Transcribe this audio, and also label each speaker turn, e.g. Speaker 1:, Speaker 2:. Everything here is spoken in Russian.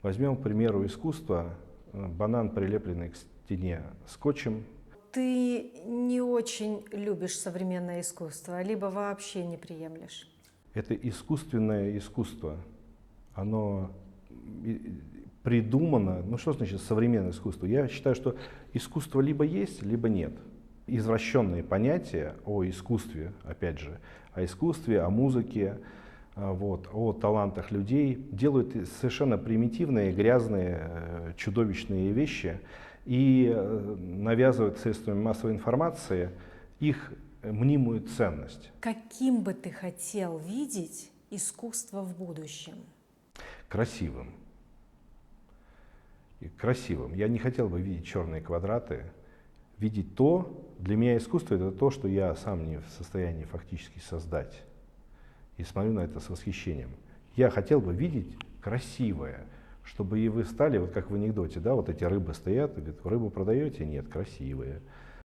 Speaker 1: Возьмем, к примеру, искусство, банан, прилепленный к стене скотчем.
Speaker 2: Ты не очень любишь современное искусство, либо вообще не приемлешь?
Speaker 1: Это искусственное искусство. Оно придумано. Ну что значит современное искусство? Я считаю, что искусство либо есть, либо нет. Извращенные понятия о искусстве, опять же, о искусстве, о музыке, вот, о талантах людей делают совершенно примитивные, грязные, чудовищные вещи и навязывают средствами массовой информации их мнимую ценность.
Speaker 2: Каким бы ты хотел видеть искусство в будущем?
Speaker 1: Красивым. И красивым. Я не хотел бы видеть черные квадраты, видеть то, для меня искусство это то, что я сам не в состоянии фактически создать. И смотрю на это с восхищением. Я хотел бы видеть красивое, чтобы и вы стали, вот как в анекдоте, да, вот эти рыбы стоят, и говорят, рыбу продаете? Нет, красивые.